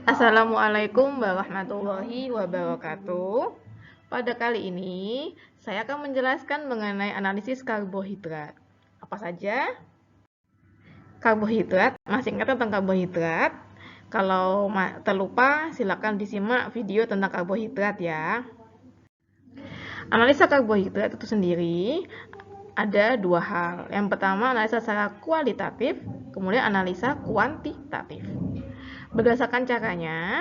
Assalamualaikum warahmatullahi wabarakatuh. Pada kali ini, saya akan menjelaskan mengenai analisis karbohidrat. Apa saja? Karbohidrat, masih ingat tentang karbohidrat? Kalau terlupa, silakan disimak video tentang karbohidrat ya. Analisa karbohidrat itu sendiri ada dua hal. Yang pertama, analisa secara kualitatif, kemudian analisa kuantitatif. Berdasarkan caranya,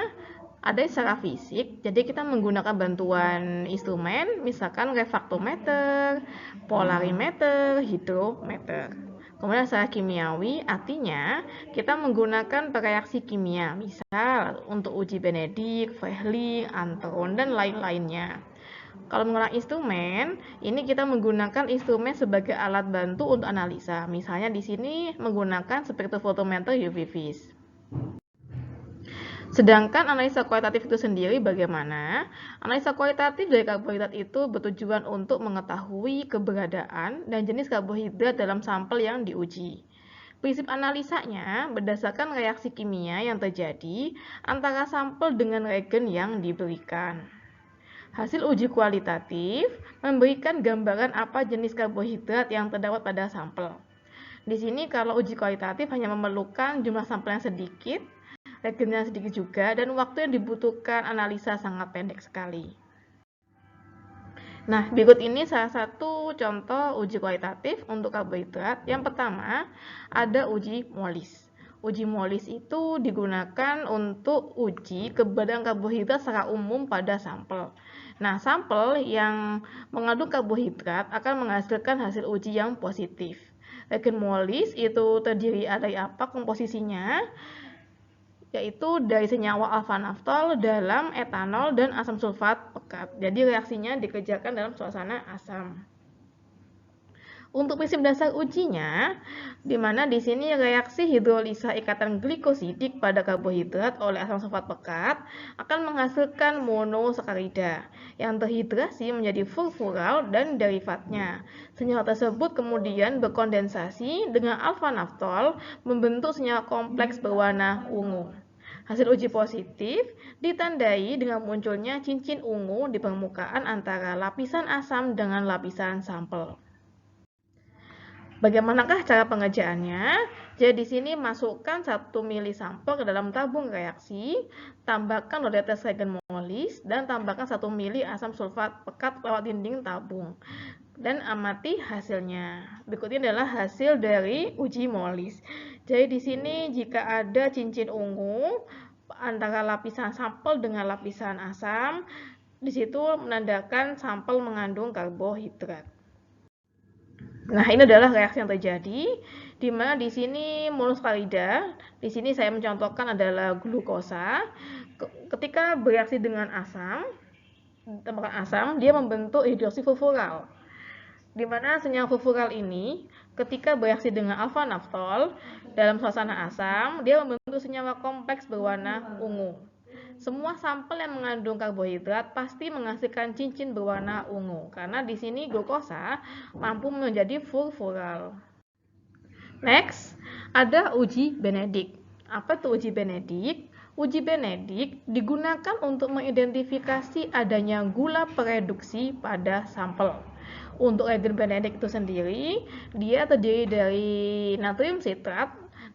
ada secara fisik, jadi kita menggunakan bantuan instrumen, misalkan refraktometer, polarimeter, hidrometer. Kemudian secara kimiawi, artinya kita menggunakan reaksi kimia, misal untuk uji Benedict, Fehling, Antron, dan lain-lainnya. Kalau menggunakan instrumen, ini kita menggunakan instrumen sebagai alat bantu untuk analisa. Misalnya di sini menggunakan spektrofotometer UV vis. Sedangkan analisa kualitatif itu sendiri bagaimana? Analisa kualitatif dari karbohidrat itu bertujuan untuk mengetahui keberadaan dan jenis karbohidrat dalam sampel yang diuji. Prinsip analisanya berdasarkan reaksi kimia yang terjadi antara sampel dengan reagen yang diberikan. Hasil uji kualitatif memberikan gambaran apa jenis karbohidrat yang terdapat pada sampel. Di sini kalau uji kualitatif hanya memerlukan jumlah sampel yang sedikit, reagennya sedikit juga, dan waktu yang dibutuhkan analisa sangat pendek sekali. Nah, berikut ini salah satu contoh uji kualitatif untuk karbohidrat. Yang pertama, ada uji molis. Uji molis itu digunakan untuk uji keberadaan karbohidrat secara umum pada sampel. Nah, sampel yang mengandung karbohidrat akan menghasilkan hasil uji yang positif. Reagen molis itu terdiri dari apa komposisinya? Yaitu dari senyawa alfa-naftol dalam etanol dan asam sulfat pekat. Jadi reaksinya dikerjakan dalam suasana asam. Untuk prinsip dasar ujinya, di mana di sini reaksi hidrolisa ikatan glikosidik pada karbohidrat oleh asam sulfat pekat akan menghasilkan monosakarida yang terhidrasi menjadi furfural dan derivatnya. Senyawa tersebut kemudian berkondensasi dengan alfa-naftol membentuk senyawa kompleks berwarna ungu. Hasil uji positif ditandai dengan munculnya cincin ungu di permukaan antara lapisan asam dengan lapisan sampel. Bagaimanakah cara pengerjaannya? Jadi di sini masukkan 1 mili sampel ke dalam tabung reaksi, tambahkan low-tetes reagen molis, dan tambahkan 1 mili asam sulfat pekat lewat dinding tabung. Dan amati hasilnya. Berikut ini adalah hasil dari uji molis. Jadi di sini jika ada cincin ungu antara lapisan sampel dengan lapisan asam, di situ menandakan sampel mengandung karbohidrat. Nah, ini adalah reaksi yang terjadi di mana di sini monosakarida, di sini saya mencontohkan adalah glukosa. Ketika bereaksi dengan asam, tambahkan asam, dia membentuk hidroksi furfural. Di mana senyawa furfural ini ketika bereaksi dengan alfa-naftol dalam suasana asam, dia membentuk senyawa kompleks berwarna ungu. Semua sampel yang mengandung karbohidrat pasti menghasilkan cincin berwarna ungu karena di sini glukosa mampu menjadi furfural. Next, ada uji Benedict. Apa itu uji Benedict? Uji Benedict digunakan untuk mengidentifikasi adanya gula pereduksi pada sampel. Untuk reagen Benedict itu sendiri, dia terdiri dari natrium sitrat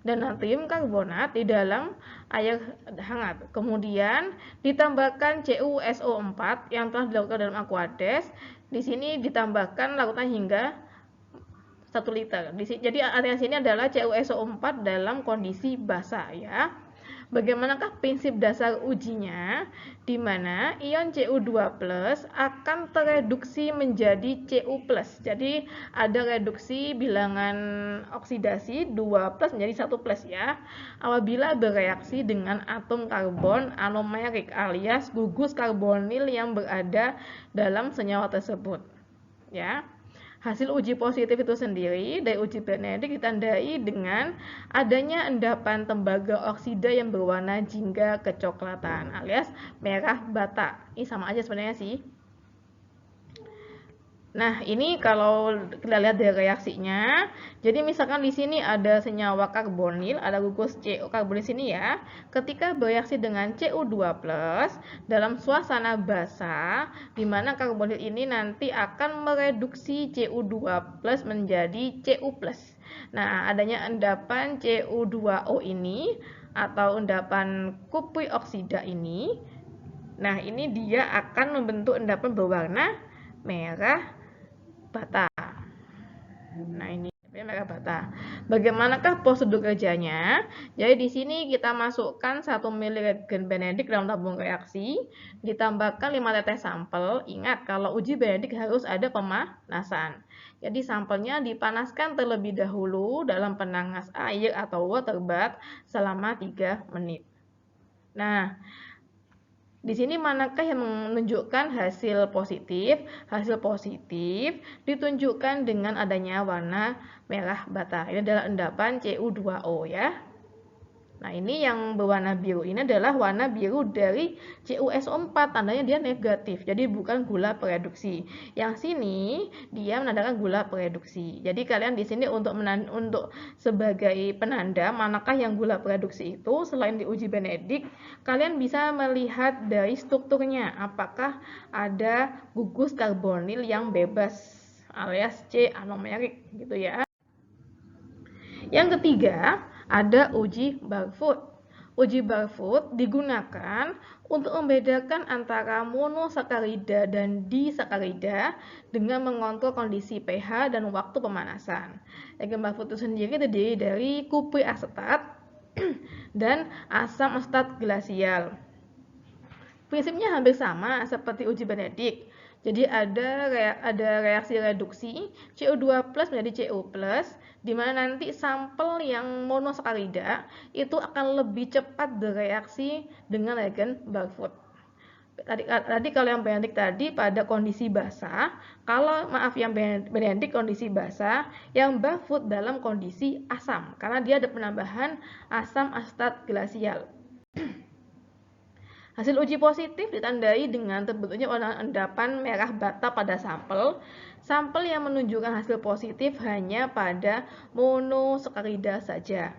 dan natrium karbonat di dalam air hangat. Kemudian ditambahkan CuSO4 yang telah dilakukan dalam Aquades. Di sini ditambahkan larutan hingga 1 liter. Jadi area sini adalah CuSO4 dalam kondisi basah ya. Bagaimanakah prinsip dasar ujinya? Di mana ion Cu2+ akan tereduksi menjadi Cu+. Jadi ada reduksi bilangan oksidasi 2+ menjadi 1+ ya. Apabila bereaksi dengan atom karbon anomerik alias gugus karbonil yang berada dalam senyawa tersebut. Ya. Hasil uji positif itu sendiri dari uji Benedict ditandai dengan adanya endapan tembaga oksida yang berwarna jingga kecoklatan alias merah bata. Ini sama aja sebenarnya sih. Nah, ini kalau kita lihat dari reaksinya, jadi misalkan di sini ada senyawa karbonil, ada gugus CO karbonil sini ya. Ketika bereaksi dengan Cu2+ dalam suasana basah, di mana karbonil ini nanti akan mereduksi Cu2+ menjadi Cu+. Nah, adanya endapan Cu2O ini atau endapan kupri oksida ini, nah ini dia akan membentuk endapan berwarna merah bata. Nah, ini merah bata. Bagaimanakah prosedur kerjanya? Jadi di sini kita masukkan 1 ml reagen Benedict dalam tabung reaksi, ditambahkan 5 tetes sampel. Ingat, kalau uji Benedict harus ada pemanasan. Jadi sampelnya dipanaskan terlebih dahulu dalam penanas air atau water bath selama 3 menit. Nah, di sini manakah yang menunjukkan hasil positif? Hasil positif ditunjukkan dengan adanya warna merah bata. Ini adalah endapan Cu2O ya. Nah, ini yang berwarna biru ini adalah warna biru dari CuSO4, tandanya dia negatif, jadi bukan gula pereduksi. Yang sini dia menandakan gula pereduksi. Jadi kalian di sini untuk sebagai penanda manakah yang gula pereduksi itu, selain diuji Benedict, kalian bisa melihat dari strukturnya, apakah ada gugus karbonil yang bebas alias C anomerik gitu ya. Yang ketiga, ada uji Barfoot. Uji Barfoot digunakan untuk membedakan antara monosakarida dan disakarida dengan mengontrol kondisi pH dan waktu pemanasan. Reagen Barfoot itu sendiri terdiri dari kupri asetat dan asam asetat glasial. Prinsipnya hampir sama seperti uji Benedict. Jadi ada reaksi reduksi Cu2+ menjadi Cu+, di mana nanti sampel yang monosakarida itu akan lebih cepat bereaksi dengan reagen Barfoot. Tadi kalau yang Benedict tadi pada kondisi basah, kalau yang Benedict kondisi basah, yang Barfoot dalam kondisi asam, karena dia ada penambahan asam asetat glasial. Hasil uji positif ditandai dengan terbentuknya warna endapan merah bata pada sampel. Sampel yang menunjukkan hasil positif hanya pada monosakarida saja.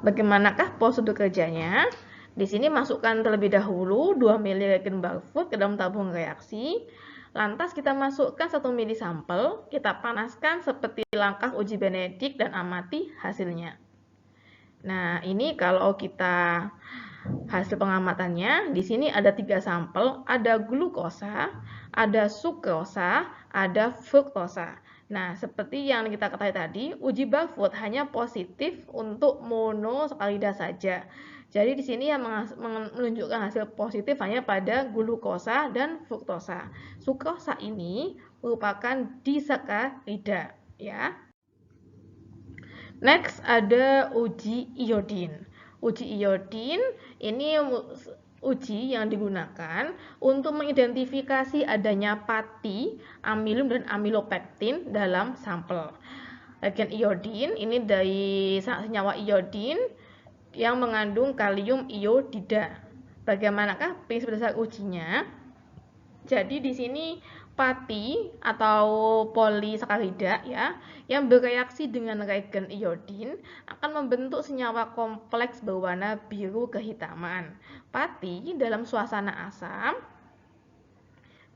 Bagaimanakah prosedur kerjanya? Di sini masukkan terlebih dahulu 2 ml reagen Barfoot ke dalam tabung reaksi. Lantas kita masukkan 1 ml sampel, kita panaskan seperti langkah uji Benedict dan amati hasilnya. Nah, ini kalau kita hasil pengamatannya, di sini ada 3 sampel, ada glukosa, ada sukrosa, ada fruktosa. Nah, seperti yang kita ketahui tadi, uji Barfoot hanya positif untuk monosakarida saja. Jadi di sini yang menunjukkan hasil positif hanya pada glukosa dan fruktosa. Sukrosa ini merupakan disakarida, ya. Next ada uji iodin. Uji iodin ini uji yang digunakan untuk mengidentifikasi adanya pati, amilum, dan amilopektin dalam sampel. Reagen iodin ini dari senyawa iodin yang mengandung kalium iodida. Bagaimanakah prinsip dasar ujinya? Jadi di sini pati atau polisakarida ya yang bereaksi dengan reagen iodin akan membentuk senyawa kompleks berwarna biru kehitaman. Pati dalam suasana asam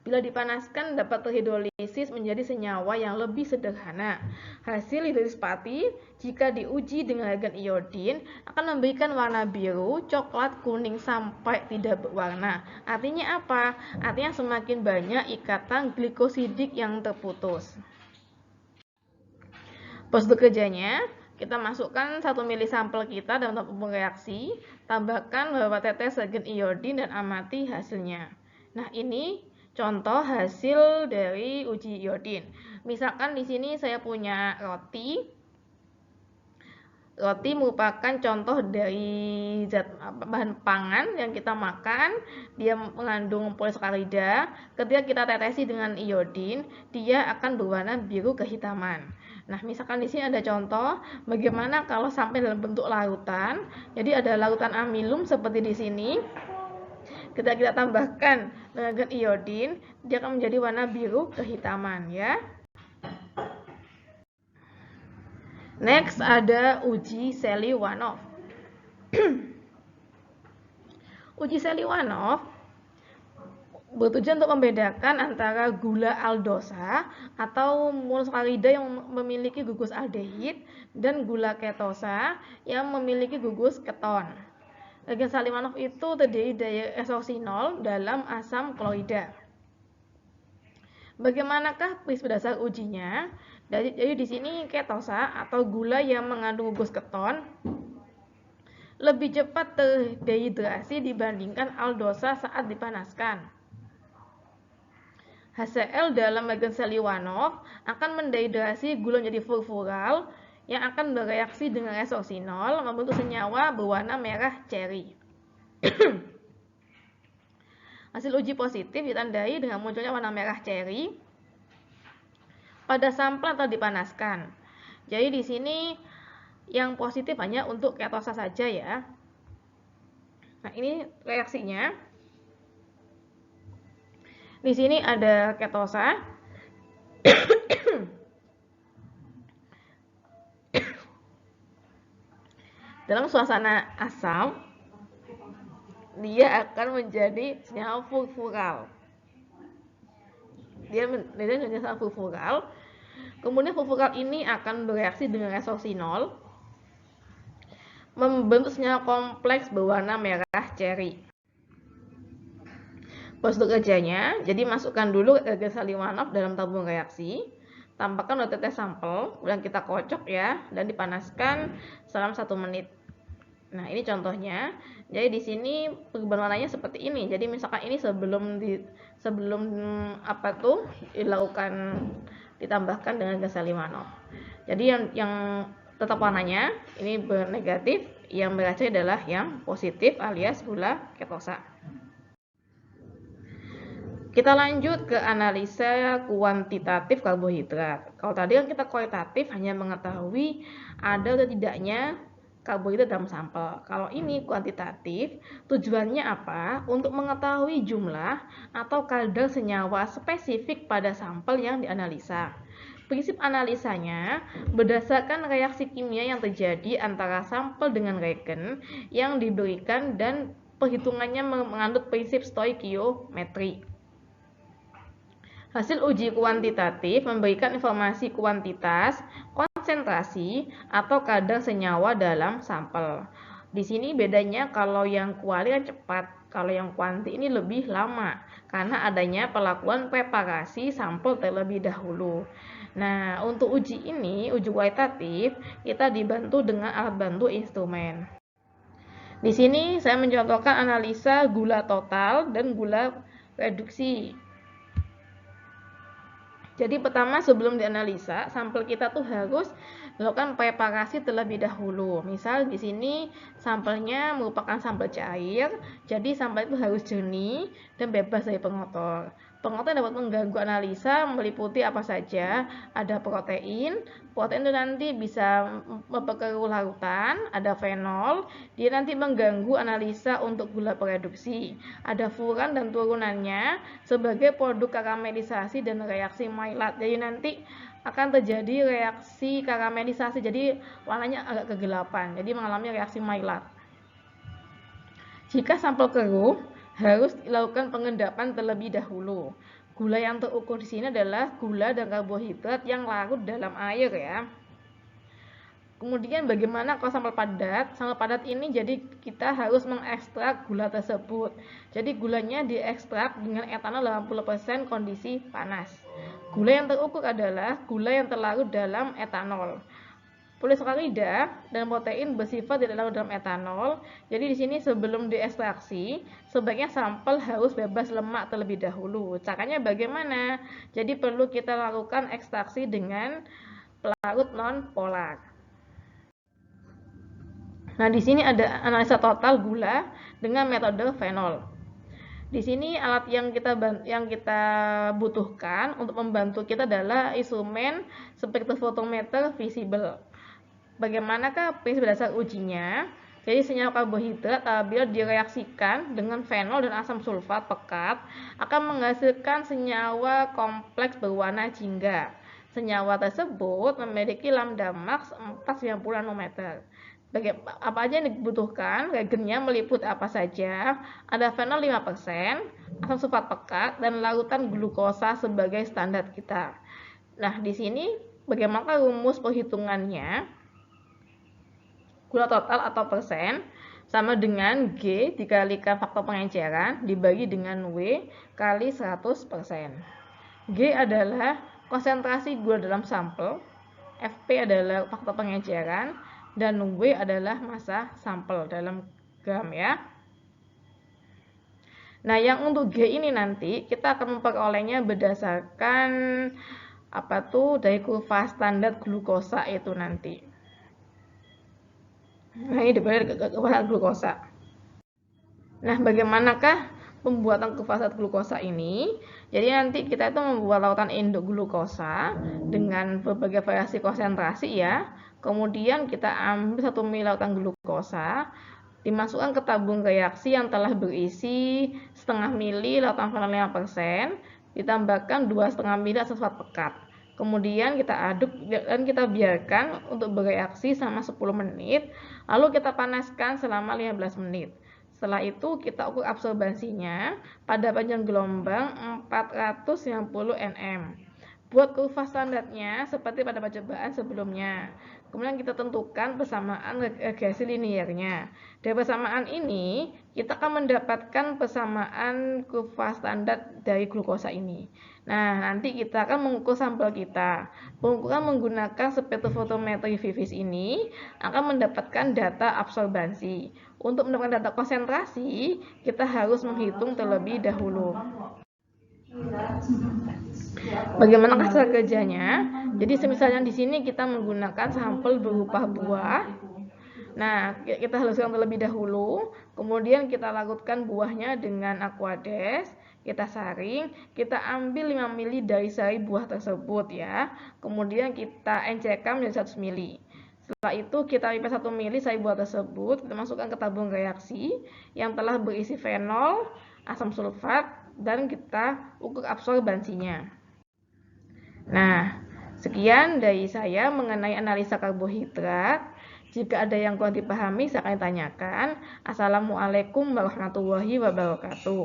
bila dipanaskan dapat terhidrolisis menjadi senyawa yang lebih sederhana. Hasil hidrolisis pati jika diuji dengan reagen iodin akan memberikan warna biru, coklat, kuning sampai tidak berwarna. Artinya apa? Artinya semakin banyak ikatan glikosidik yang terputus. Prosedur kerjanya, kita masukkan 1 ml sampel kita dalam tabung reaksi, tambahkan beberapa tetes reagen iodin dan amati hasilnya. Nah, ini contoh hasil dari uji iodin. Misalkan di sini saya punya roti. Roti merupakan contoh dari bahan pangan yang kita makan. Dia mengandung polisakarida. Ketika kita tetesi dengan iodin, dia akan berwarna biru kehitaman. Nah, misalkan di sini ada contoh bagaimana kalau sampai dalam bentuk larutan. Jadi ada larutan amilum seperti di sini. Kita tambahkan reagen iodin, dia akan menjadi warna biru kehitaman ya. Next ada uji Seliwanov. Uji Seliwanov bertujuan untuk membedakan antara gula aldosa atau monosakarida yang memiliki gugus aldehid dan gula ketosa yang memiliki gugus keton. Reagen Seliwanov itu terdiri dari esoksinol dalam asam klorida. Bagaimanakah prinsip dasar ujinya? Jadi di sini ketosa atau gula yang mengandung gugus keton lebih cepat terdehidrasi dibandingkan aldosa saat dipanaskan. HCl dalam reagen Seliwanov akan mendehidrasi gula menjadi furfural yang akan bereaksi dengan esoksinol membentuk senyawa berwarna merah ceri. Hasil uji positif ditandai dengan munculnya warna merah ceri pada sampel atau dipanaskan. Jadi di sini yang positif hanya untuk ketosa saja ya. Nah, ini reaksinya. Di sini ada ketosa. Dalam suasana asam, dia akan menjadi senyawa furfural. Dia menjadi senyawa furfural. Kemudian furfural ini akan bereaksi dengan esoksinol membentuk senyawa kompleks berwarna merah ceri. Prosedur kerjanya, jadi masukkan dulu reagen Seliwanov dalam tabung reaksi, tambahkan tetes sampel, kemudian kita kocok ya, dan dipanaskan selama 1 menit. Nah, ini contohnya. Jadi di sini perubahan warnanya seperti ini. Jadi misalkan ini sebelum dilakukan ditambahkan dengan gas Seliwanov. Jadi yang tetap warnanya ini negatif, yang beracun adalah yang positif alias gula ketosa. Kita lanjut ke analisa kuantitatif karbohidrat. Kalau tadi kan kita kualitatif hanya mengetahui ada atau tidaknya karbohidrat dalam sampel. Kalau ini kuantitatif, tujuannya apa? Untuk mengetahui jumlah atau kadar senyawa spesifik pada sampel yang dianalisa. Prinsip analisanya berdasarkan reaksi kimia yang terjadi antara sampel dengan reagen yang diberikan dan perhitungannya menganut prinsip stoikiometri. Hasil uji kuantitatif memberikan informasi kuantitas, konsentrasi, atau kadar senyawa dalam sampel. Di sini bedanya kalau yang kuali kan cepat, kalau yang kuanti ini lebih lama karena adanya pelakuan preparasi sampel terlebih dahulu. Nah, untuk uji ini, uji kualitatif, kita dibantu dengan alat bantu instrumen. Di sini saya mencontohkan analisa gula total dan gula reduksi. Jadi pertama sebelum dianalisa, sampel kita tuh harus melakukan preparasi terlebih dahulu. Misal di sini sampelnya merupakan sampel cair, jadi sampel itu harus jernih dan bebas dari pengotor. Pengotor dapat mengganggu analisa meliputi apa saja, ada protein itu nanti bisa memperkeruh larutan, ada fenol, dia nanti mengganggu analisa untuk gula pereduksi, ada furan dan turunannya sebagai produk karamelisasi dan reaksi Maillard. Jadi nanti akan terjadi reaksi karamelisasi, jadi warnanya agak kegelapan, jadi mengalami reaksi Maillard. Jika sampel keruh, harus dilakukan pengendapan terlebih dahulu. Gula yang terukur di sini adalah gula dan karbohidrat yang larut dalam air ya. Kemudian bagaimana kalau sampel padat? Sampel padat ini jadi kita harus mengekstrak gula tersebut. Jadi gulanya diekstrak dengan etanol 80% kondisi panas. Gula yang terukur adalah gula yang terlarut dalam etanol. Polisakarida dan protein bersifat tidak larut dalam etanol. Jadi di sini sebelum diekstraksi, sebaiknya sampel harus bebas lemak terlebih dahulu. Caranya bagaimana? Jadi perlu kita lakukan ekstraksi dengan pelarut non-polar. Nah, di sini ada analisa total gula dengan metode fenol. Di sini alat yang kita butuhkan untuk membantu kita adalah instrumen spektrofotometer visible. Bagaimanakah prinsip dasar ujinya? Jadi senyawa karbohidrat apabila direaksikan dengan fenol dan asam sulfat pekat akan menghasilkan senyawa kompleks berwarna jingga. Senyawa tersebut memiliki lambda max 490 nanometer. Apa aja yang dibutuhkan? Reagennya meliput apa saja? Ada fenol 5%, asam sulfat pekat, dan larutan glukosa sebagai standar kita. Nah, di sini bagaimana rumus perhitungannya? Gula total atau persen sama dengan G dikalikan faktor pengenceran dibagi dengan W kali 100%. G adalah konsentrasi gula dalam sampel, Fp adalah faktor pengenceran, dan W adalah massa sampel dalam gram ya. Nah, yang untuk G ini nanti kita akan memperolehnya berdasarkan dari kurva standar glukosa itu nanti. Nah, ini dibalik kurva glukosa. Nah, bagaimanakah pembuatan kurva standar glukosa ini? Jadi nanti kita itu membuat lautan induk glukosa dengan berbagai variasi konsentrasi ya. Kemudian kita ambil 1 ml lautan glukosa, dimasukkan ke tabung reaksi yang telah berisi setengah mili lautan fenol 5%, ditambahkan 2,5 mili asam sulfat pekat. Kemudian kita aduk dan kita biarkan untuk bereaksi selama 10 menit, lalu kita panaskan selama 15 menit. Setelah itu kita ukur absorbansinya pada panjang gelombang 490 nm. Buat kurva standarnya seperti pada percobaan sebelumnya. Kemudian kita tentukan persamaan regresi linearnya. Dari persamaan ini, kita akan mendapatkan persamaan kurva standar dari glukosa ini. Nah, nanti kita akan mengukur sampel kita. Pengukuran menggunakan spektrofotometri Vivis ini akan mendapatkan data absorbansi. Untuk mendapatkan data konsentrasi, kita harus menghitung terlebih dahulu. Bagaimana cara kerjanya? Jadi misalnya di sini kita menggunakan sampel berupa buah. Nah, kita haluskan terlebih dahulu, kemudian kita larutkan buahnya dengan aquades, kita saring, kita ambil 5 mili dari sari buah tersebut ya. Kemudian kita encerkan menjadi 100 mili. Setelah itu kita lipat 1 mili sari buah tersebut, kita masukkan ke tabung reaksi yang telah berisi fenol, asam sulfat, dan kita ukur absorbansinya. Nah, sekian dari saya mengenai analisa karbohidrat. Jika ada yang kurang dipahami, silakan ditanyakan. Assalamualaikum warahmatullahi wabarakatuh.